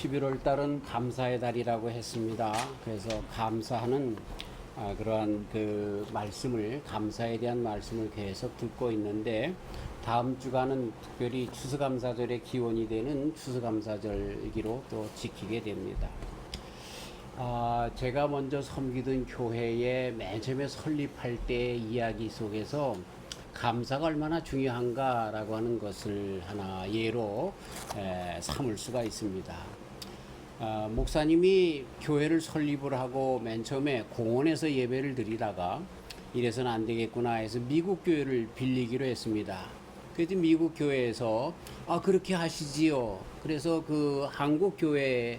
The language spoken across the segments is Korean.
11월 달은 감사의 달이라고 했습니다. 그래서 감사하는 그러한 그 말씀을, 감사에 대한 말씀을 계속 듣고 있는데, 다음 주간은 특별히 추수감사절의 기원이 되는 추수감사절기로 또 지키게 됩니다. 제가 먼저 섬기던 교회에 맨 처음에 설립할 때의 이야기 속에서 감사가 얼마나 중요한가라고 하는 것을 하나 예로 삼을 수가 있습니다. 목사님이 교회를 설립을 하고 맨 처음에 공원에서 예배를 드리다가 이래서는 안 되겠구나 해서 미국 교회를 빌리기로 했습니다. 그래서 미국 교회에서 그렇게 하시지요. 그래서 그 한국 교회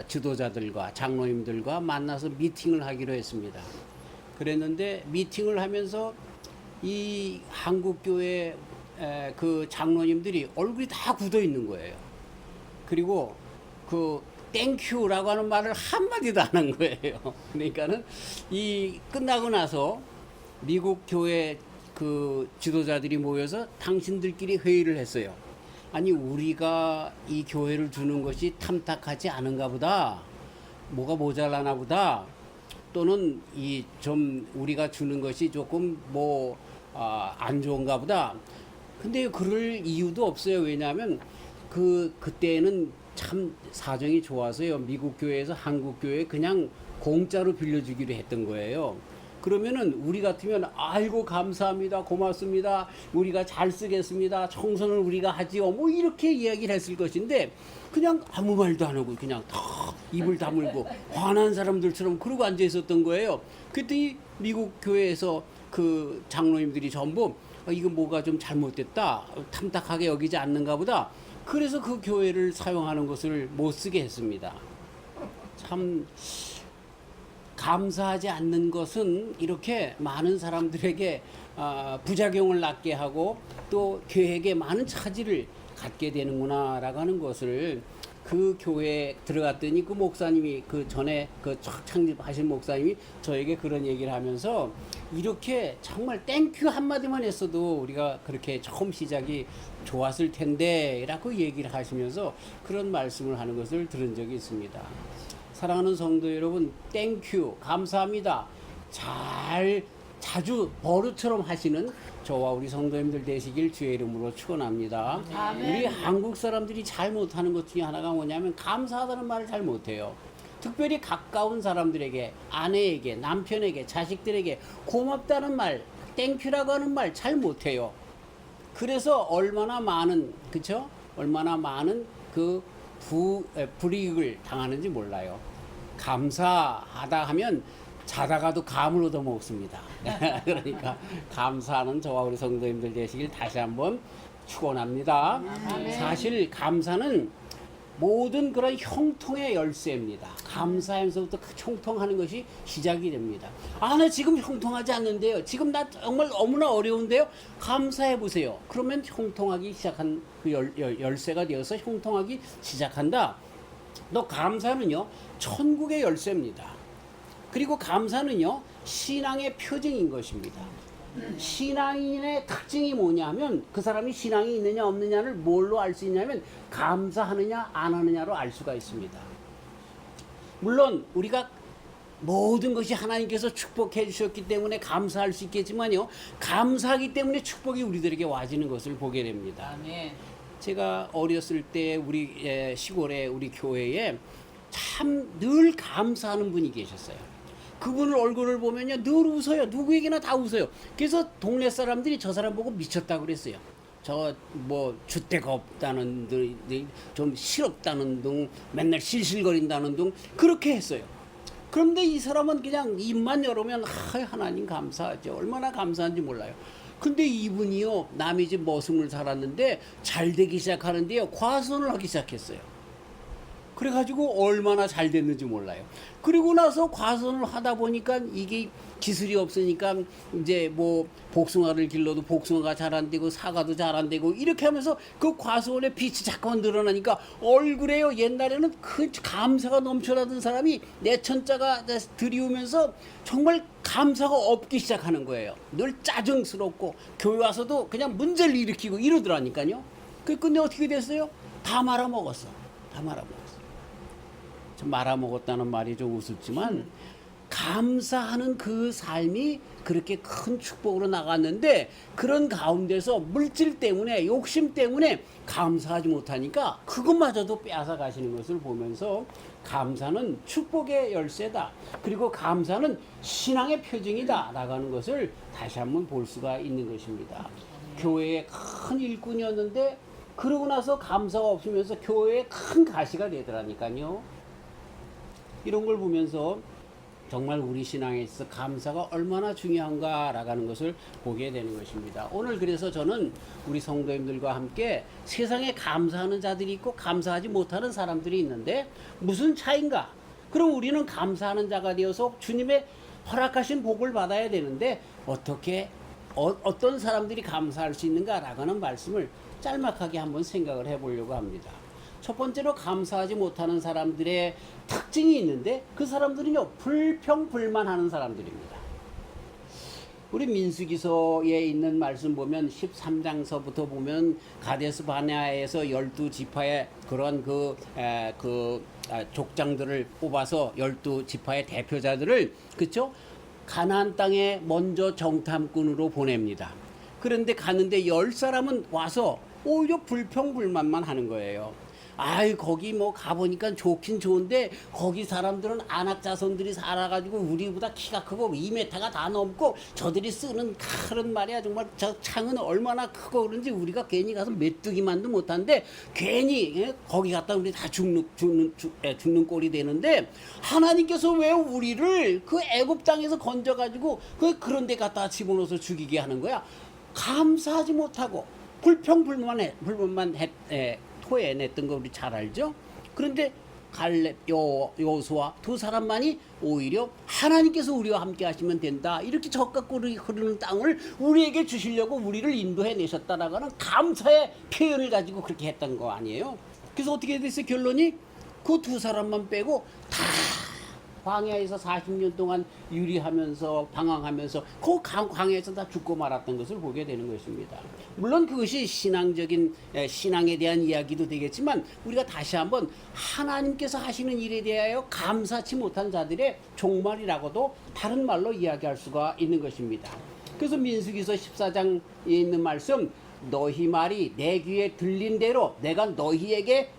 지도자들과 장로님들과 만나서 미팅을 하기로 했습니다. 그랬는데 미팅을 하면서 이 한국 교회 그 장로님들이 얼굴이 다 굳어 있는 거예요. 그리고 그 땡큐라고 하는 말을 한마디도 안 한 거예요. 그러니까는 이 끝나고 나서 미국 교회 그 지도자들이 모여서 당신들끼리 회의를 했어요. 아니, 우리가 이 교회를 주는 것이 탐탁하지 않은가 보다, 뭐가 모자라나 보다, 또는 이 좀 우리가 주는 것이 조금 안 좋은가 보다. 근데 그럴 이유도 없어요. 왜냐하면 그때는 참 사정이 좋아서요. 미국 교회에서 한국 교회에 그냥 공짜로 빌려주기로 했던 거예요. 그러면은 우리 같으면 아이고 감사합니다, 고맙습니다, 우리가 잘 쓰겠습니다, 청소는 우리가 하지요, 뭐 이렇게 이야기를 했을 것인데 그냥 아무 말도 안 하고 그냥 다 입을 다물고 화난 사람들처럼 그러고 앉아 있었던 거예요. 그랬더니 미국 교회에서 그 장로님들이 전부 이거 뭐가 좀 잘못됐다, 탐탁하게 여기지 않는가 보다. 그래서 그 교회를 사용하는 것을 못 쓰게 했습니다. 참 감사하지 않는 것은 이렇게 많은 사람들에게 부작용을 낳게 하고 또 교회에게 많은 차질을 갖게 되는구나라고 하는 것을 그 교회에 들어갔더니 그 목사님이 그 전에 그 창립하신 목사님이 저에게 그런 얘기를 하면서 이렇게 정말 땡큐 한마디만 했어도 우리가 그렇게 처음 시작이 좋았을 텐데 라고 얘기를 하시면서 그런 말씀을 하는 것을 들은 적이 있습니다. 사랑하는 성도 여러분, 땡큐, 감사합니다. 자주 버릇처럼 하시는 저와 우리 성도님들 되시길 주의 이름으로 축원합니다. 우리 한국 사람들이 잘 못하는 것 중에 하나가 뭐냐면 감사하다는 말을 잘 못해요. 특별히 가까운 사람들에게, 아내에게, 남편에게, 자식들에게 고맙다는 말, 땡큐라고 하는 말 잘 못해요. 그래서 얼마나 많은 그 불이익을 당하는지 몰라요. 감사하다 하면 자다가도 감을 얻어 먹습니다. 그러니까 감사하는 저와 우리 성도님들 되시길 다시 한번 축원합니다. 사실 감사는 모든 그런 형통의 열쇠입니다. 감사하면서부터 형통하는 것이 시작이 됩니다. 나 지금 형통하지 않는데요, 지금 나 정말 너무나 어려운데요, 감사해 보세요. 그러면 형통하기 시작한 그 열쇠가 되어서 형통하기 시작한다. 또 감사는요 천국의 열쇠입니다. 그리고 감사는요 신앙의 표징인 것입니다. 신앙인의 특징이 뭐냐면 그 사람이 신앙이 있느냐 없느냐를 뭘로 알 수 있냐면 감사하느냐 안 하느냐로 알 수가 있습니다. 물론 우리가 모든 것이 하나님께서 축복해 주셨기 때문에 감사할 수 있겠지만요, 감사하기 때문에 축복이 우리들에게 와지는 것을 보게 됩니다. 아멘. 제가 어렸을 때 우리 시골에 우리 교회에 참 늘 감사하는 분이 계셨어요. 그분을 얼굴을 보면요 늘 웃어요. 누구에게나 다 웃어요. 그래서 동네 사람들이 저 사람 보고 미쳤다고 그랬어요. 저 뭐 줏대가 없다는 등, 좀 실없다는 등, 맨날 실실거린다는 등 그렇게 했어요. 그런데 이 사람은 그냥 입만 열으면 하나님 감사하죠. 얼마나 감사한지 몰라요. 근데 이분이요 남의 집 머슴을 살았는데 잘 되기 시작하는데요 과선을 하기 시작했어요. 그래가지고 얼마나 잘 됐는지 몰라요. 그리고 나서 과선을 하다 보니까 이게 기술이 없으니까 이제 뭐 복숭아를 길러도 복숭아가 잘 안 되고 사과도 잘 안 되고 이렇게 하면서 그 과수원의 빛이 자꾸만 늘어나니까 얼굴에요 옛날에는 그 감사가 넘쳐나던 사람이 내천자가 들이우면서 정말 감사가 없기 시작하는 거예요. 늘 짜증스럽고 교회 와서도 그냥 문제를 일으키고 이러더라니까요. 근데 어떻게 됐어요? 다 말아먹었어. 다 말아먹었어요. 참 말아먹었다는 말이 좀 우습지만 감사하는 그 삶이 그렇게 큰 축복으로 나갔는데 그런 가운데서 물질 때문에 욕심 때문에 감사하지 못하니까 그것마저도 빼앗아 가시는 것을 보면서 감사는 축복의 열쇠다. 그리고 감사는 신앙의 표징이다. 라는 것을 다시 한번 볼 수가 있는 것입니다. 교회의 큰 일꾼이었는데 그러고 나서 감사가 없으면서 교회의 큰 가시가 되더라니까요. 이런 걸 보면서 정말 우리 신앙에 있어서 감사가 얼마나 중요한가라는 것을 보게 되는 것입니다. 오늘 그래서 저는 우리 성도님들과 함께 세상에 감사하는 자들이 있고 감사하지 못하는 사람들이 있는데 무슨 차이인가? 그럼 우리는 감사하는 자가 되어서 주님의 허락하신 복을 받아야 되는데 어떻게 어떤 사람들이 감사할 수 있는가라는 말씀을 짤막하게 한번 생각을 해보려고 합니다. 첫 번째로 감사하지 못하는 사람들의 특징이 있는데 그 사람들은요 불평불만하는 사람들입니다. 우리 민수기서에 있는 말씀 보면 13장서부터 보면 가데스 바네아에서 12지파의 그런 족장들을 뽑아서 12지파의 대표자들을 그쵸? 가나안 땅에 먼저 정탐꾼으로 보냅니다. 그런데 가는데 10사람은 와서 오히려 불평불만만 하는 거예요. 아이 거기 뭐 가보니까 좋긴 좋은데 거기 사람들은 안악 자손들이 살아가지고 우리보다 키가 크고 2m가 다 넘고 저들이 쓰는 칼은 말이야 정말 저 창은 얼마나 크고 그런지 우리가 괜히 가서 메뚜기만도 못한데 괜히 거기 갔다 우리 다 죽는 꼴이 되는데 하나님께서 왜 우리를 그 애굽 땅에서 건져가지고 그런 데 갖다 집어넣어서 죽이게 하는 거야. 감사하지 못하고 불평불만 토해냈던 거 우리 잘 알죠? 그런데 갈렙, 여호수아 두 사람만이 오히려 하나님께서 우리와 함께 하시면 된다. 이렇게 적과 꿀이 흐르는 땅을 우리에게 주시려고 우리를 인도해 내셨다라는 감사의 표현을 가지고 그렇게 했던 거 아니에요? 그래서 어떻게 됐어요? 결론이 그 두 사람만 빼고 다 광야에서 40년 동안 유리하면서 방황하면서 그 광야에서 다 죽고 말았던 것을 보게 되는 것입니다. 물론 그것이 신앙에 대한 이야기도 되겠지만 우리가 다시 한번 하나님께서 하시는 일에 대하여 감사치 못한 자들의 종말이라고도 다른 말로 이야기할 수가 있는 것입니다. 그래서 민수기서 14장에 있는 말씀 너희 말이 내 귀에 들린 대로 내가 너희에게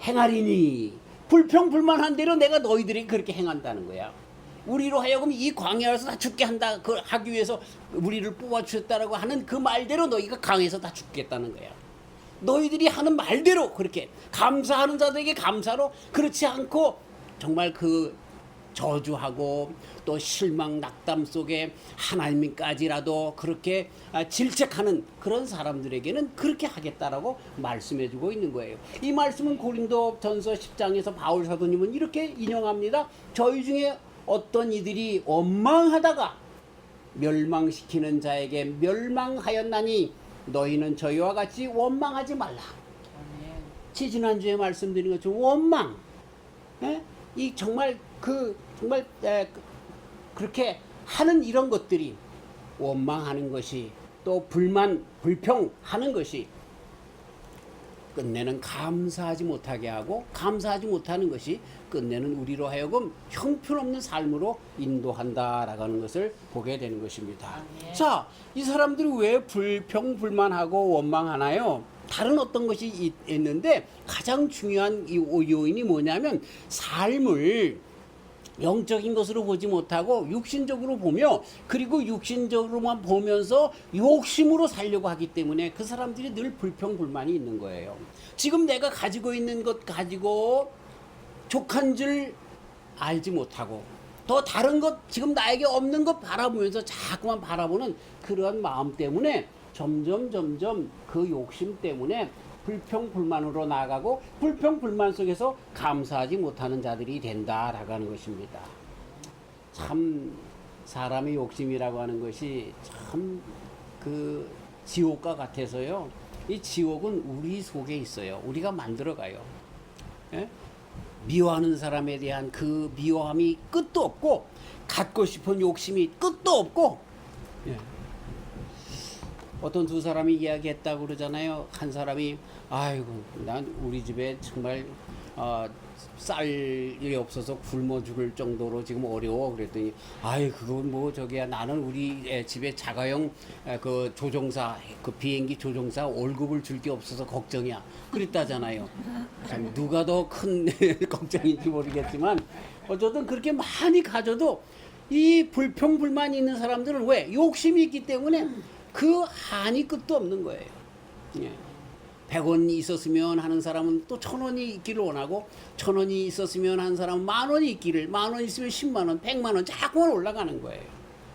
행하리니 불평불만한 대로 내가 너희들이 그렇게 행한다는 거야. 우리로 하여금 이 광야에서 다 죽게 한다 그 하기 위해서 우리를 뽑아주셨다라고 하는 그 말대로 너희가 강에서 다 죽겠다는 거야. 너희들이 하는 말대로 그렇게 감사하는 자들에게 감사로 그렇지 않고 정말 그 저주하고 또 실망 낙담 속에 하나님까지라도 그렇게 질책하는 그런 사람들에게는 그렇게 하겠다라고 말씀해주고 있는 거예요. 이 말씀은 고린도전서 10장에서 바울 사도님은 이렇게 인용합니다. 저희 중에 어떤 이들이 원망하다가 멸망시키는 자에게 멸망하였나니 너희는 저희와 같이 원망하지 말라. 지난주에 말씀드린 것처럼 원망, 이 정말 그렇게 하는 이런 것들이 원망하는 것이 또 불평하는 것이 끝내는 감사하지 못하게 하고 감사하지 못하는 것이 끝내는 우리로 하여금 형편없는 삶으로 인도한다라고 하는 것을 보게 되는 것입니다. 자, 이 사람들이 왜 불평불만하고 원망하나요? 다른 어떤 것이 있는데 가장 중요한 요인이 뭐냐면 삶을 영적인 것으로 보지 못하고 육신적으로 보며 그리고 육신적으로만 보면서 욕심으로 살려고 하기 때문에 그 사람들이 늘 불평불만이 있는 거예요. 지금 내가 가지고 있는 것 가지고 족한 줄 알지 못하고 더 다른 것 지금 나에게 없는 것 바라보면서 자꾸만 바라보는 그러한 마음 때문에 점점 그 욕심 때문에 불평불만으로 나아가고 불평불만 속에서 감사하지 못하는 자들이 된다라고 하는 것입니다. 참 사람의 욕심이라고 하는 것이 참 그 지옥과 같아서요. 이 지옥은 우리 속에 있어요. 우리가 만들어가요. 예? 미워하는 사람에 대한 그 미워함이 끝도 없고 갖고 싶은 욕심이 끝도 없고 예. 어떤 두 사람이 이야기했다고 그러잖아요. 한 사람이 아이고 난 우리 집에 정말 쌀이 없어서 굶어 죽을 정도로 지금 어려워. 그랬더니 아이 그건 뭐 저기야 나는 우리 집에 자가용 그 조종사 그 비행기 조종사 월급을 줄 게 없어서 걱정이야. 그랬다잖아요. 참 누가 더 큰 걱정인지 모르겠지만 어쨌든 그렇게 많이 가져도 이 불평불만 있는 사람들은 왜 욕심이 있기 때문에 그 한이 끝도 없는 거예요. 예. 100원이 있었으면 하는 사람은 또 1000원이 있기를 원하고 1000원이 있었으면 하는 사람은 10,000원이 있기를 10,000원 있으면 10만원 100만원 자꾸만 올라가는 거예요.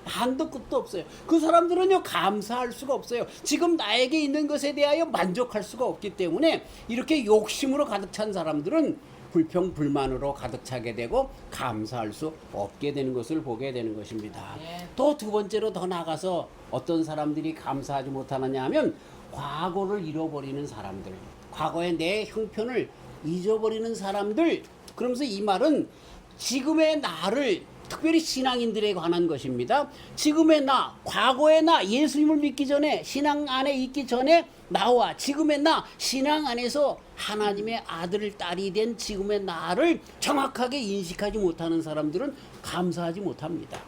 한도 끝도 없어요. 그 사람들은요 감사할 수가 없어요. 지금 나에게 있는 것에 대하여 만족할 수가 없기 때문에 이렇게 욕심으로 가득 찬 사람들은 불평불만으로 가득 차게 되고 감사할 수 없게 되는 것을 보게 되는 것입니다. 또 두 번째로 더 나가서 어떤 사람들이 감사하지 못하느냐 하면 과거를 잃어버리는 사람들, 과거의 내 형편을 잊어버리는 사람들. 그러면서 이 말은 지금의 나를, 특별히 신앙인들에 관한 것입니다. 지금의 나, 과거의 나, 예수님을 믿기 전에, 신앙 안에 있기 전에 나와 지금의 나, 신앙 안에서 하나님의 아들, 딸이 된 지금의 나를 정확하게 인식하지 못하는 사람들은 감사하지 못합니다.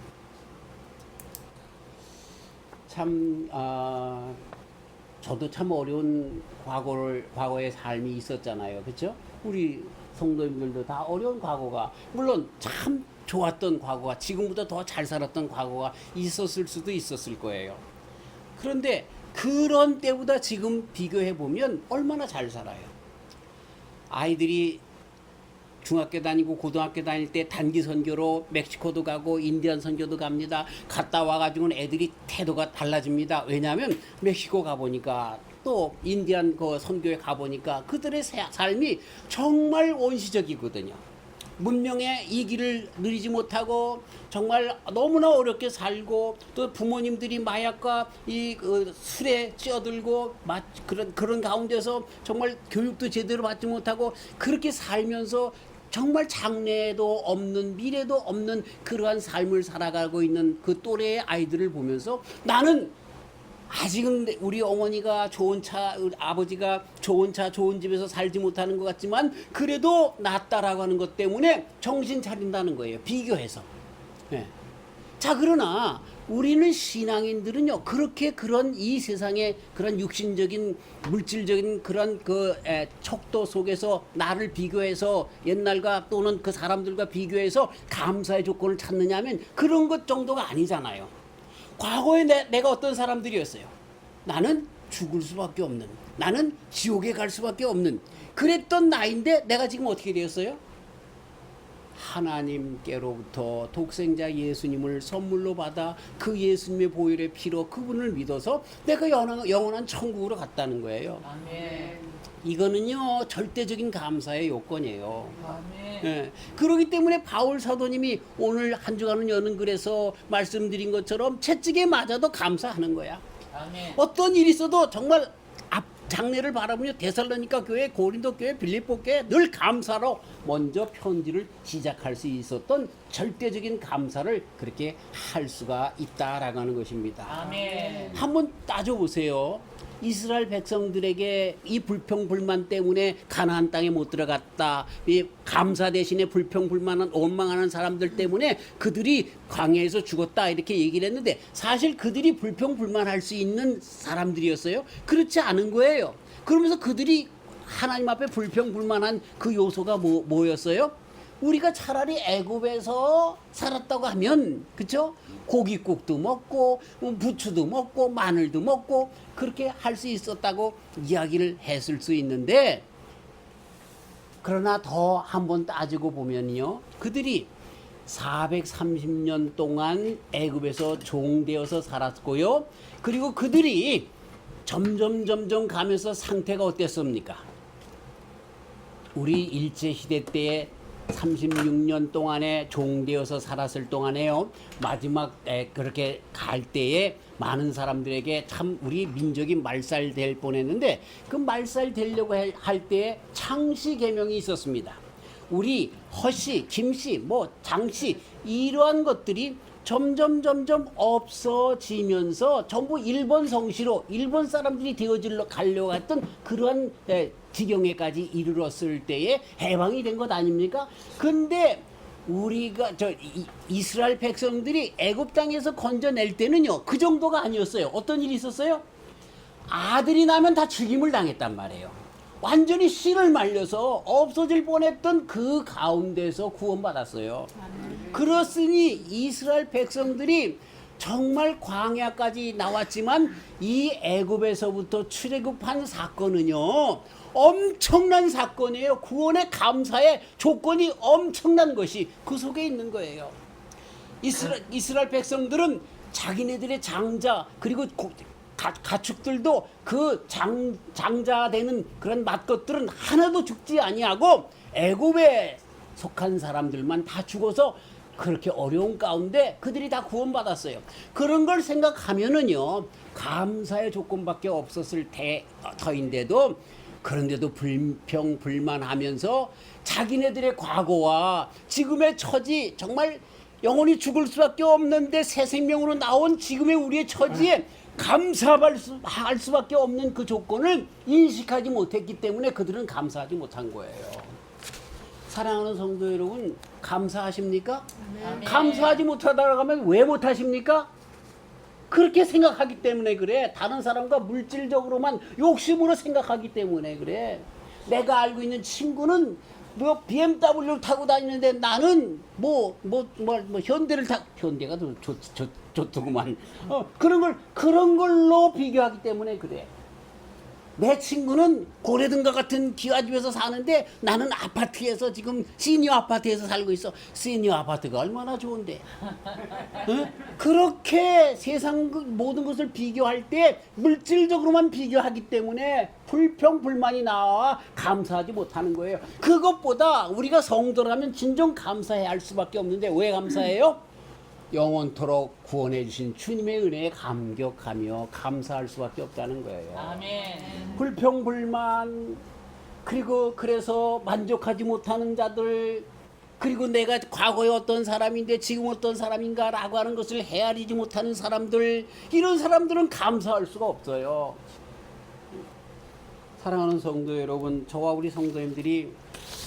참 저도 참 어려운 과거의 삶이 있었잖아요. 그렇죠? 우리 성도님들도 다 어려운 과거가, 물론 참 좋았던 과거가, 지금보다 더 잘 살았던 과거가 있었을 수도 있었을 거예요. 그런데 그런 때보다 지금 비교해 보면 얼마나 잘 살아요. 아이들이 중학교 다니고 고등학교 다닐 때 단기 선교로 멕시코도 가고 인디안 선교도 갑니다. 갔다 와가지고는 애들이 태도가 달라집니다. 왜냐하면 멕시코 가보니까 또 인디안 그 선교에 가보니까 그들의 삶이 정말 원시적이거든요. 문명의 이 길을 누리지 못하고 정말 너무나 어렵게 살고 또 부모님들이 마약과 이 술에 찌어들고 그런 가운데서 정말 교육도 제대로 받지 못하고 그렇게 살면서 정말 장래도 없는 미래도 없는 그러한 삶을 살아가고 있는 그 또래의 아이들을 보면서 나는 아직은 우리 어머니가 좋은 차, 아버지가 좋은 차, 좋은 집에서 살지 못하는 것 같지만 그래도 낫다라고 하는 것 때문에 정신 차린다는 거예요. 비교해서. 네. 자, 그러나 우리는 신앙인들은요, 그렇게 그런 이 세상의 그런 육신적인, 물질적인 그런 척도 속에서 나를 비교해서 옛날과 또는 그 사람들과 비교해서 감사의 조건을 찾느냐 하면 그런 것 정도가 아니잖아요. 과거에 내가 어떤 사람들이었어요. 나는 죽을 수밖에 없는, 나는 지옥에 갈 수밖에 없는 그랬던 나인데 내가 지금 어떻게 되었어요? 하나님께로부터 독생자 예수님을 선물로 받아 그 예수님의 보혈의 피로 그분을 믿어서 내가 영원한 천국으로 갔다는 거예요. 아멘. 이거는요 절대적인 감사의 요건이에요. 아멘. 예. 그렇기 때문에 바울 사도님이 오늘 한 주간은 여는 글에서 말씀드린 것처럼 채찍에 맞아도 감사하는 거야. 아멘. 어떤 일이 있어도 정말 장래를 바라보며 데살로니가 교회, 고린도 교회, 빌립보 교회 늘 감사로 먼저 편지를 시작할 수 있었던 절대적인 감사를 그렇게 할 수가 있다라고 하는 것입니다. 아멘. 한번 따져보세요. 이스라엘 백성들에게 이 불평불만 때문에 가나안 땅에 못 들어갔다. 이 감사 대신에 불평불만한 원망하는 사람들 때문에 그들이 광야에서 죽었다 이렇게 얘기를 했는데 사실 그들이 불평불만할 수 있는 사람들이었어요? 그렇지 않은 거예요. 그러면서 그들이 하나님 앞에 불평불만한 그 요소가 뭐였어요? 우리가 차라리 애굽에서 살았다고 하면, 그쵸? 고깃국도 먹고 부추도 먹고 마늘도 먹고 그렇게 할 수 있었다고 이야기를 했을 수 있는데, 그러나 더 한번 따지고 보면요, 그들이 430년 동안 애굽에서 종되어서 살았고요. 그리고 그들이 점점 가면서 상태가 어땠습니까? 우리 일제시대 때에 36년 동안에 종되어서 살았을 동안에요, 마지막에 그렇게 갈 때에 많은 사람들에게 참 우리 민족이 말살될 뻔했는데 그 말살되려고 할 때에 창씨 계명이 있었습니다. 우리 허씨, 김씨, 장씨 이러한 것들이 점점 없어지면서 전부 일본 성씨로 일본 사람들이 되어질러 가려고 했던 그러한 지경에까지 이르렀을 때에 해방이 된 것 아닙니까? 근데 우리가 이스라엘 백성들이 애굽 땅에서 건져낼 때는요 그 정도가 아니었어요. 어떤 일이 있었어요? 아들이 나면 다 죽임을 당했단 말이에요. 완전히 씨를 말려서 없어질 뻔했던 그 가운데서 구원받았어요. 그렇으니 이스라엘 백성들이 정말 광야까지 나왔지만 이 애굽에서부터 출애굽한 사건은요 엄청난 사건이에요. 구원의 감사의 조건이 엄청난 것이 그 속에 있는 거예요. 이스라엘 백성들은 자기네들의 장자 그리고 가축들도 그 장자 되는 그런 맏것들은 하나도 죽지 아니하고 애굽에 속한 사람들만 다 죽어서 그렇게 어려운 가운데 그들이 다 구원받았어요. 그런 걸 생각하면은요 감사의 조건밖에 없었을 터인데도 그런데도 불평불만하면서 자기네들의 과거와 지금의 처지 정말 영원히 죽을 수밖에 없는데 새 생명으로 나온 지금의 우리의 처지에 감사할 수밖에 없는 그 조건을 인식하지 못했기 때문에 그들은 감사하지 못한 거예요. 사랑하는 성도 여러분, 감사하십니까? 아멘. 감사하지 못하다가 하면 왜 못하십니까? 그렇게 생각하기 때문에 그래. 다른 사람과 물질적으로만 욕심으로 생각하기 때문에 그래. 내가 알고 있는 친구는 뭐 BMW를 타고 다니는데 나는 뭐 현대를 현대가 더 좋더구만. 그런 걸로 비교하기 때문에 그래. 내 친구는 고래등과 같은 기와집에서 사는데 나는 아파트에서 지금 시니어 아파트에서 살고 있어. 시니어 아파트가 얼마나 좋은데. 그렇게 세상 모든 것을 비교할 때 물질적으로만 비교하기 때문에 불평불만이 나와 감사하지 못하는 거예요. 그것보다 우리가 성도라면 진정 감사해야 할 수밖에 없는데 왜 감사해요? 영원토록 구원해 주신 주님의 은혜에 감격하며 감사할 수밖에 없다는 거예요. 아멘. 불평불만 그리고 그래서 만족하지 못하는 자들 그리고 내가 과거에 어떤 사람인데 지금 어떤 사람인가라고 하는 것을 헤아리지 못하는 사람들 이런 사람들은 감사할 수가 없어요. 사랑하는 성도 여러분, 저와 우리 성도님들이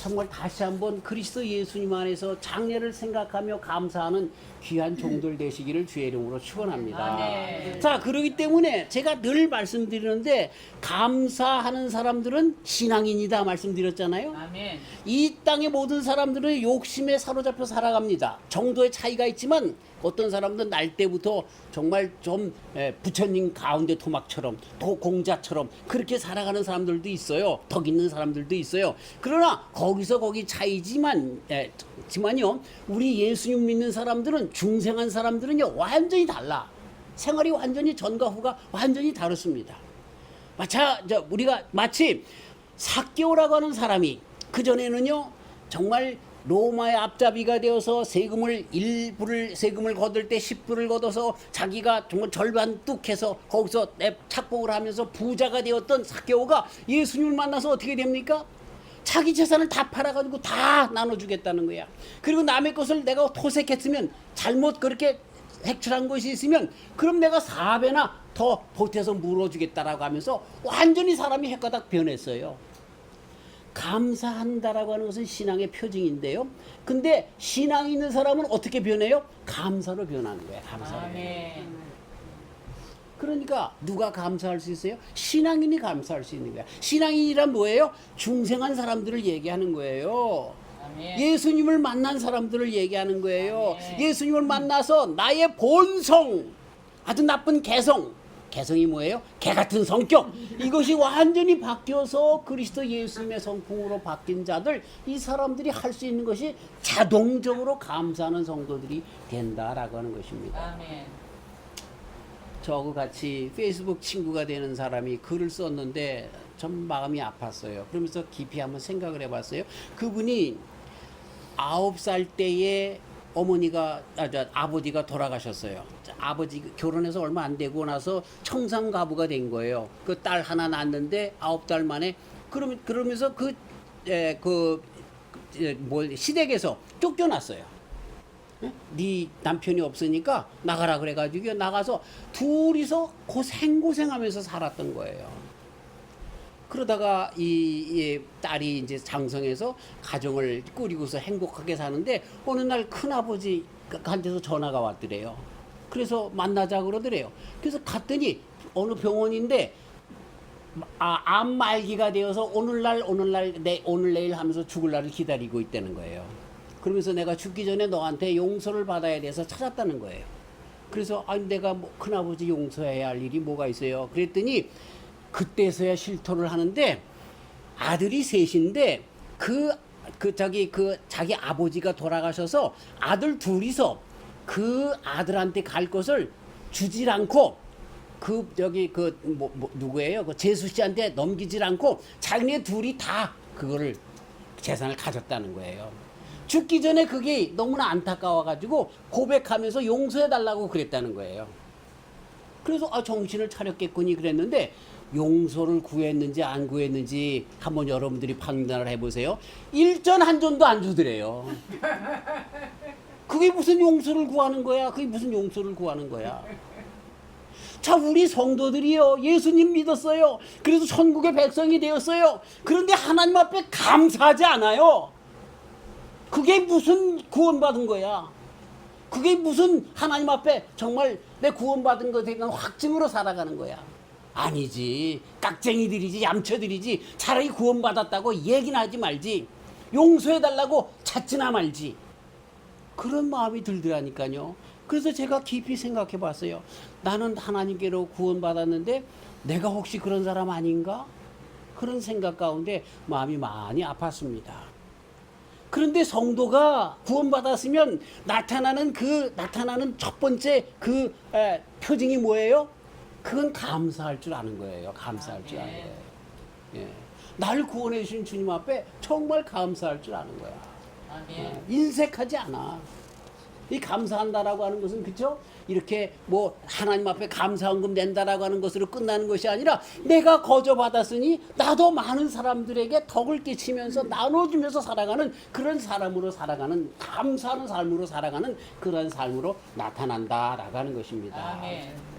정말 다시 한번 그리스도 예수님 안에서 장래를 생각하며 감사하는 귀한 종들 되시기를 주의 이름으로 축원합니다. 아멘. 자, 그러기 때문에 제가 늘 말씀드리는데 감사하는 사람들은 신앙인이다 말씀드렸잖아요. 아멘. 이 땅의 모든 사람들은 욕심에 사로잡혀 살아갑니다. 정도의 차이가 있지만 어떤 사람들은 날 때부터 정말 좀 부처님 가운데 토막처럼 공자처럼 그렇게 살아가는 사람들도 있어요. 덕 있는 사람들도 있어요. 그러나 거기서 거기 차이지만요. 우리 예수님 믿는 사람들은 중생한 사람들은요 완전히 달라. 생활이 완전히 전과 후가 완전히 다릅니다. 우리가 마치 삭개오라고 하는 사람이 그전에는요 정말 로마의 앞잡이가 되어서 세금을 거둘 때 10불을 걷어서 자기가 정말 절반 뚝 해서 거기서 착복을 하면서 부자가 되었던 삭개오가 예수님을 만나서 어떻게 됩니까? 자기 재산을 다 팔아가지고 다 나눠주겠다는 거야. 그리고 남의 것을 내가 토색했으면 잘못 그렇게 획출한 것이 있으면 그럼 내가 4배나 더 보태서 물어주겠다라고 하면서 완전히 사람이 헷가닥 변했어요. 감사한다라고 하는 것은 신앙의 표징인데요. 근데 신앙이 있는 사람은 어떻게 변해요? 감사로 변하는 거예요. 감사로. 아멘. 그러니까 누가 감사할 수 있어요? 신앙인이 감사할 수 있는 거야. 신앙인이란 뭐예요? 중생한 사람들을 얘기하는 거예요. 아멘. 예수님을 만난 사람들을 얘기하는 거예요. 아멘. 예수님을 만나서 나의 본성, 아주 나쁜 개성이 뭐예요? 개 같은 성격. 이것이 완전히 바뀌어서 그리스도 예수님의 성품으로 바뀐 자들, 이 사람들이 할 수 있는 것이 자동적으로 감사하는 성도들이 된다라고 하는 것입니다. 아멘. 저하고 같이 페이스북 친구가 되는 사람이 글을 썼는데 좀 마음이 아팠어요. 그러면서 깊이 한번 생각을 해봤어요. 그분이 9살 때에 아버지가 돌아가셨어요. 아버지 결혼해서 얼마 안 되고 나서 청산가부가 된 거예요. 그 딸 하나 낳았는데 9달 만에 그러면서 시댁에서 쫓겨났어요. 네 남편이 없으니까 나가라 그래가지고 나가서 둘이서 고생하면서 살았던 거예요. 그러다가 이 딸이 이제 장성해서 가정을 꾸리고서 행복하게 사는데 어느 날 큰아버지한테서 전화가 왔더래요. 그래서 만나자 그러더래요. 그래서 갔더니 어느 병원인데 암 말기가 되어서 오늘 내일 하면서 죽을 날을 기다리고 있다는 거예요. 그러면서 내가 죽기 전에 너한테 용서를 받아야 돼서 찾았다는 거예요. 그래서 아니 내가 뭐 큰아버지 용서해야 할 일이 뭐가 있어요? 그랬더니 그때서야 실토를 하는데 아들이 셋인데 자기 아버지가 돌아가셔서 아들 둘이서 그 아들한테 갈 것을 주질 않고 누구예요? 그 재수 씨한테 넘기질 않고 자기네 둘이 다 그거를 재산을 가졌다는 거예요. 죽기 전에 그게 너무나 안타까워가지고 고백하면서 용서해달라고 그랬다는 거예요. 그래서 정신을 차렸겠거니 그랬는데 용서를 구했는지 안 구했는지 한번 여러분들이 판단을 해보세요. 일전한전도 안 주더래요. 그게 무슨 용서를 구하는 거야? 그게 무슨 용서를 구하는 거야? 자, 우리 성도들이요, 예수님 믿었어요. 그래서 천국의 백성이 되었어요. 그런데 하나님 앞에 감사하지 않아요. 그게 무슨 구원받은 거야? 그게 무슨 하나님 앞에 정말 내 구원받은 것에 대한 확증으로 살아가는 거야? 아니지. 깍쟁이들이지, 얌처들이지. 차라리 구원받았다고 얘기나 하지 말지. 용서해달라고 찾지나 말지. 그런 마음이 들더라니까요. 그래서 제가 깊이 생각해 봤어요. 나는 하나님께로 구원받았는데 내가 혹시 그런 사람 아닌가? 그런 생각 가운데 마음이 많이 아팠습니다. 그런데 성도가 구원받았으면 나타나는 첫 번째 표징이 뭐예요? 그건 감사할 줄 아는 거예요. 감사할 줄 아는 거예요. 예. 날 구원해 주신 주님 앞에 정말 감사할 줄 아는 거야. 인색하지 않아. 이 감사한다라고 하는 것은 그죠? 이렇게 뭐 하나님 앞에 감사헌금 낸다라고 하는 것으로 끝나는 것이 아니라 내가 거저 받았으니 나도 많은 사람들에게 덕을 끼치면서 나눠주면서 살아가는 그런 사람으로 살아가는 감사하는 삶으로 살아가는 그런 삶으로 나타난다라고 하는 것입니다. 아멘.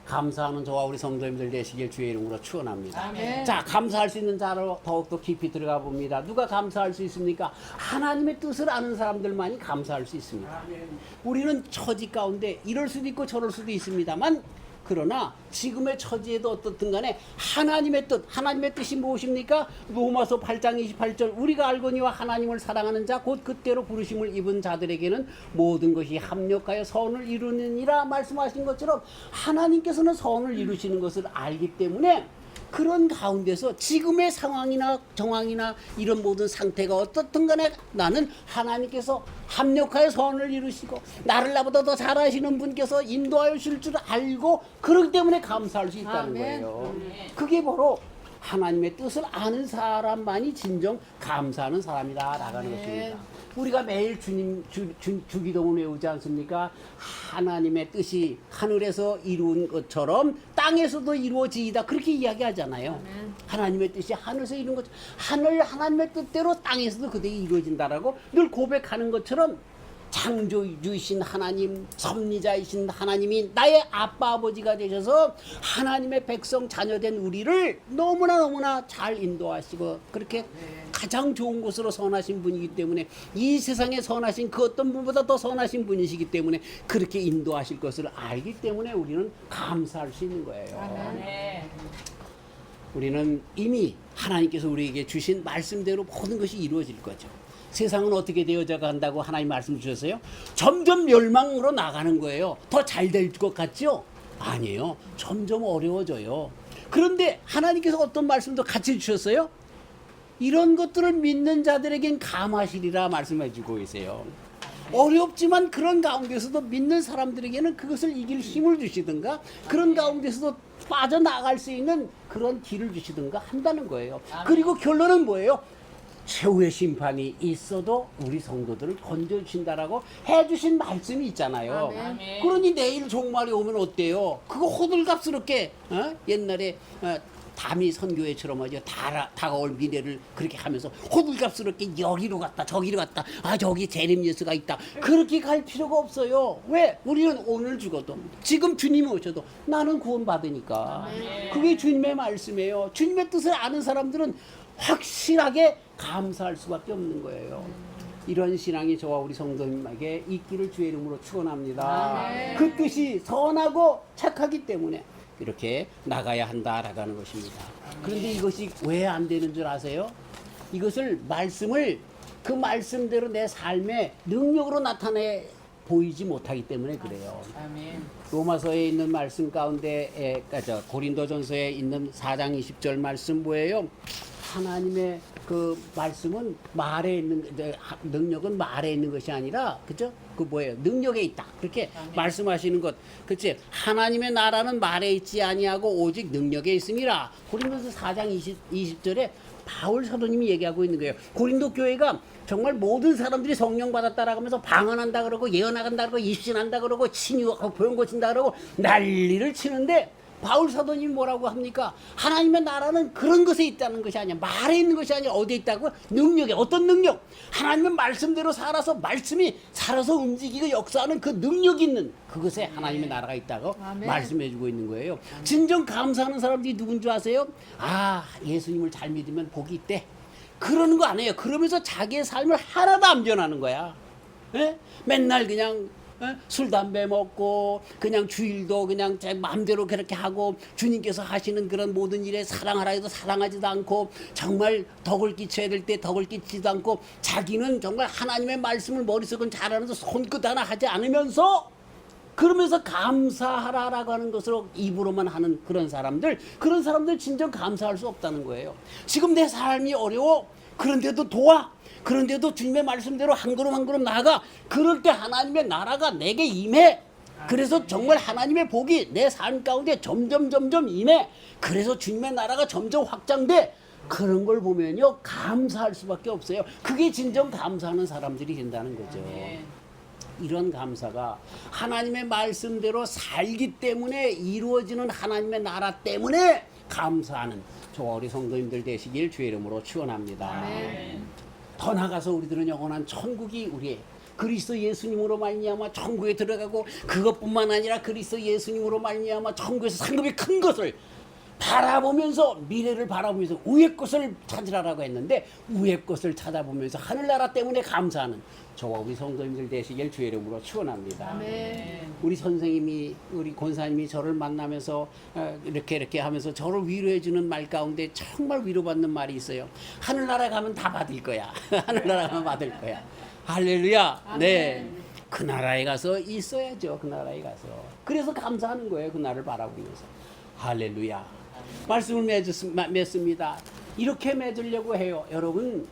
감사하는 저와 우리 성도님들 되시길 주의 이름으로 축원합니다. 아멘. 자, 감사할 수 있는 자로 더욱더 깊이 들어가 봅니다. 누가 감사할 수 있습니까? 하나님의 뜻을 아는 사람들만이 감사할 수 있습니다. 아멘. 우리는 처지 가운데 이럴 수도 있고 저럴 수도 있습니다만 그러나 지금의 처지에도 어떻든 간에 하나님의 뜻이 무엇입니까? 로마서 8장 28절 우리가 알거니와 하나님을 사랑하는 자 곧 그때로 부르심을 입은 자들에게는 모든 것이 합력하여 선을 이루느니라 말씀하신 것처럼 하나님께서는 선을 이루시는 것을 알기 때문에 그런 가운데서 지금의 상황이나 정황이나 이런 모든 상태가 어떻든 간에 나는 하나님께서 합력하여 선을 이루시고 나를 나보다 더 잘하시는 분께서 인도하여 주실 줄 알고 그렇기 때문에 감사할 수 있다는 거예요. 그게 바로 하나님의 뜻을 아는 사람만이 진정 감사하는 사람이다 라는 것입니다. 우리가 매일 주기도문 외우지 않습니까? 하나님의 뜻이 하늘에서 이룬 것처럼 땅에서도 이루어지이다 그렇게 이야기하잖아요. 하나님의 뜻이 하늘에서 이룬 것처럼 하나님의 뜻대로 땅에서도 그대로 이루어진다라고 늘 고백하는 것처럼 창조주이신 하나님, 섭리자이신 하나님이 나의 아빠 아버지가 되셔서 하나님의 백성 자녀된 우리를 너무나 잘 인도하시고 그렇게 가장 좋은 곳으로 선하신 분이기 때문에 이 세상에 선하신 그 어떤 분보다 더 선하신 분이시기 때문에 그렇게 인도하실 것을 알기 때문에 우리는 감사할 수 있는 거예요. 우리는 이미 하나님께서 우리에게 주신 말씀대로 모든 것이 이루어질 거죠. 세상은 어떻게 되어져 간다고 하나님 말씀 주셨어요? 점점 멸망으로 나가는 거예요. 더 잘 될 것 같죠? 아니에요. 점점 어려워져요. 그런데 하나님께서 어떤 말씀도 같이 주셨어요? 이런 것들을 믿는 자들에겐 감하시리라 말씀해 주고 계세요. 어렵지만 그런 가운데서도 믿는 사람들에게는 그것을 이길 힘을 주시든가 그런 가운데서도 빠져나갈 수 있는 그런 길을 주시든가 한다는 거예요. 그리고 결론은 뭐예요? 최후의 심판이 있어도 우리 성도들을 건져주신다라고 해주신 말씀이 있잖아요. 아멘. 그러니 내일 종말이 오면 어때요? 그거 호들갑스럽게 옛날에 담이 선교회처럼 하죠. 다가올 미래를 그렇게 하면서 호들갑스럽게 여기로 갔다 저기로 갔다 아 저기 재림 예수가 있다 그렇게 갈 필요가 없어요. 왜? 우리는 오늘 죽어도 지금 주님이 오셔도 나는 구원받으니까. 그게 주님의 말씀이에요. 주님의 뜻을 아는 사람들은 확실하게 감사할 수밖에 없는 거예요. 이런 신앙이 저와 우리 성도님에게 있기를 주의 이름으로 축원합니다. 그 뜻이 선하고 착하기 때문에 이렇게 나가야 한다라고 하는 것입니다. 그런데 이것이 왜 안 되는 줄 아세요? 이것을 말씀을 그 말씀대로 내 삶의 능력으로 나타내 보이지 못하기 때문에 그래요. 로마서에 있는 말씀 가운데 고린도전서에 있는 4장 20절 말씀 뭐예요? 하나님의 그 말씀은 말에 있는 능력은 말에 있는 것이 아니라 그죠? 그 뭐예요? 능력에 있다. 그렇게 말씀하시는 것. 그치? 하나님의 나라는 말에 있지 아니하고 오직 능력에 있음이라. 고린도서 4장 20절에 바울 사도님이 얘기하고 있는 거예요. 고린도 교회가 정말 모든 사람들이 성령 받았다라고 하면서 방언한다 그러고 예언한다 그러고 입신한다 그러고 치유하고 보영 고친다 그러고 난리를 치는데 바울 사도님이 뭐라고 합니까? 하나님의 나라는 그런 것에 있다는 것이 아니야. 말에 있는 것이 아니라 어디에 있다고? 능력에. 어떤 능력? 하나님의 말씀대로 살아서 말씀이 살아서 움직이고 역사하는 그 능력이 있는 그것에 하나님의 나라가 있다고 말씀해 주고 있는 거예요. 진정 감사하는 사람들이 누군 줄 아세요? 아, 예수님을 잘 믿으면 복이 있대. 그러는 거 아니에요. 그러면서 자기의 삶을 하나도 안 변하는 거야. 에? 맨날 그냥 술 담배 먹고 그냥 주일도 그냥 제 마음대로 그렇게 하고 주님께서 하시는 그런 모든 일에 사랑하라 해도 사랑하지도 않고 정말 덕을 끼쳐야 될 때 덕을 끼치지도 않고 자기는 정말 하나님의 말씀을 머릿속은 잘하면서 손끝 하나 하지 않으면서 그러면서 감사하라라고 하는 것으로 입으로만 하는 그런 사람들 진정 감사할 수 없다는 거예요. 지금 내 삶이 어려워. 그런데도 도와. 그런데도 주님의 말씀대로 한 걸음 한 걸음 나아가. 그럴 때 하나님의 나라가 내게 임해. 그래서 정말 하나님의 복이 내 삶 가운데 점점 임해. 그래서 주님의 나라가 점점 확장돼. 그런 걸 보면요 감사할 수밖에 없어요. 그게 진정 감사하는 사람들이 된다는 거죠. 이런 감사가 하나님의 말씀대로 살기 때문에 이루어지는 하나님의 나라 때문에 감사하는 저와 우리 성도님들 되시길 주의 이름으로 축원합니다. 더 나가서 우리들은 영원한 천국이 우리의 그리스도 예수님으로 말미암아 천국에 들어가고 그것뿐만 아니라 그리스도 예수님으로 말미암아 천국에서 상급이 큰 것을 바라보면서 미래를 바라보면서 위의 것을 찾으라고 했는데 위의 것을 찾아보면서 하늘나라 때문에 감사하는 저와 우리 성도님들 되시길 주의 이름으로 축원합니다. 우리 선생님이 우리 권사님이 저를 만나면서 이렇게 하면서 저를 위로해 주는 말 가운데 정말 위로받는 말이 있어요. 하늘나라 가면 다 받을 거야. 하늘나라 가면 받을 거야. 할렐루야. 네. 그 나라에 가서 있어야죠. 그 나라에 가서. 그래서 감사하는 거예요. 그 나라를 바라보면서. 할렐루야. 말씀을 맺습니다. 이렇게 맺으려고 해요. 여러분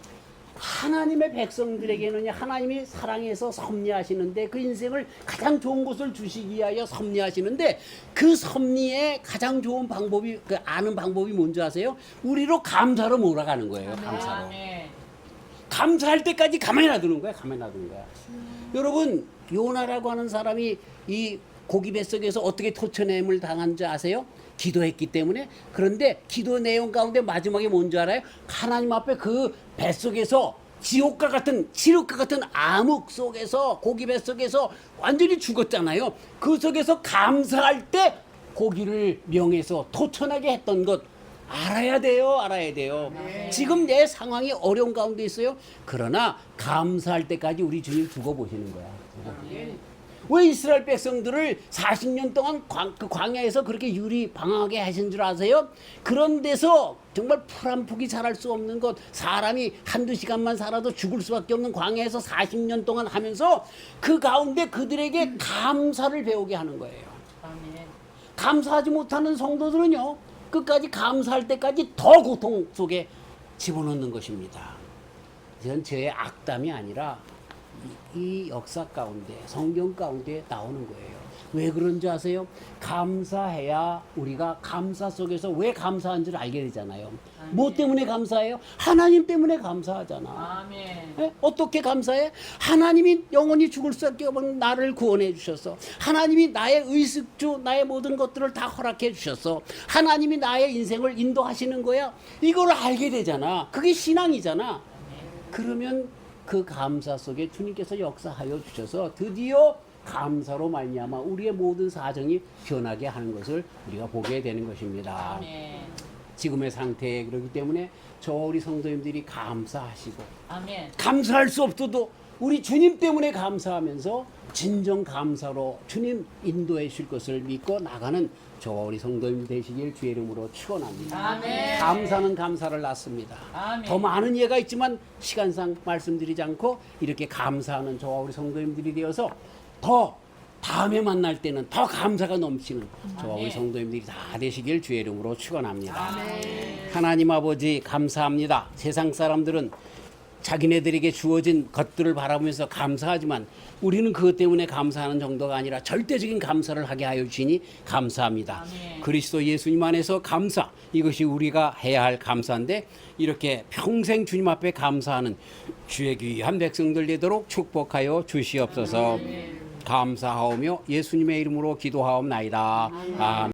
하나님의 백성들에게는 하나님이 사랑해서 섭리하시는데 그 인생을 가장 좋은 것을 주시기 위하여 섭리하시는데 그 섭리의 가장 좋은 방법이 그 아는 방법이 뭔지 아세요? 우리로 감사로 몰아가는 거예요. 감사로. 감사할 때까지 가만히 놔두는 거야. 가만히 놔두는 거야. 여러분 요나라고 하는 사람이 이 고기 뱃속에서 어떻게 토쳐냄을 당한 줄 아세요? 기도했기 때문에. 그런데 기도 내용 가운데 마지막에 뭔지 알아요? 하나님 앞에 그 뱃속에서 지옥과 같은 지옥과 같은 암흑 속에서 고기 뱃속에서 완전히 죽었잖아요. 그 속에서 감사할 때 고기를 명해서 토천하게 했던 것 알아야 돼요. 알아야 돼요. 지금 내 상황이 어려운 가운데 있어요. 그러나 감사할 때까지 우리 주님 두고 보시는 거야. 왜 이스라엘 백성들을 40년 동안 그 광야에서 그렇게 유리방황하게 하신 줄 아세요? 그런 데서 정말 풀 한 폭이 자랄 수 없는 것, 사람이 한두 시간만 살아도 죽을 수밖에 없는 광야에서 40년 동안 하면서 그 가운데 그들에게 감사를 배우게 하는 거예요. 감사하지 못하는 성도들은요 끝까지 감사할 때까지 더 고통 속에 집어넣는 것입니다. 이건 저의 악담이 아니라 이 역사 가운데 성경 가운데 나오는 거예요. 왜 그런지 아세요? 감사해야 우리가 감사 속에서 왜 감사한지를 알게 되잖아요. 뭐 때문에 감사해요? 하나님 때문에 감사하잖아. 아멘. 예? 어떻게 감사해? 하나님이 영원히 죽을 수밖에 없는 나를 구원해 주셔서, 하나님이 나의 의식주, 나의 모든 것들을 다 허락해 주셔서, 하나님이 나의 인생을 인도하시는 거야. 이걸 알게 되잖아. 그게 신앙이잖아. 그러면 그 감사 속에 주님께서 역사하여 주셔서 드디어 감사로 말미암아 우리의 모든 사정이 변하게 하는 것을 우리가 보게 되는 것입니다. 아멘. 지금의 상태에 그렇기 때문에 저 우리 성도님들이 감사하시고, 아멘. 감사할 수 없어도 우리 주님 때문에 감사하면서 진정 감사로 주님 인도해 주실 것을 믿고 나가는 저 우리 성도님 되시길 주의 이름으로 축원합니다. 아멘. 감사는 감사를 낳습니다. 아멘. 더 많은 예가 있지만 시간상 말씀드리지 않고 이렇게 감사하는 저와 우리 성도님들이 되어서 더 다음에 만날 때는 더 감사가 넘치는 저와 우리 성도님들이 다 되시길 주의 이름으로 축원합니다. 하나님 아버지 감사합니다. 세상 사람들은 자기네들에게 주어진 것들을 바라보면서 감사하지만 우리는 그것 때문에 감사하는 정도가 아니라 절대적인 감사를 하게 하여 주시니 감사합니다. 아멘. 그리스도 예수님 안에서 감사, 이것이 우리가 해야 할 감사인데 이렇게 평생 주님 앞에 감사하는 주의 귀한 백성들 되도록 축복하여 주시옵소서. 감사하오며 예수님의 이름으로 기도하옵나이다. 아멘.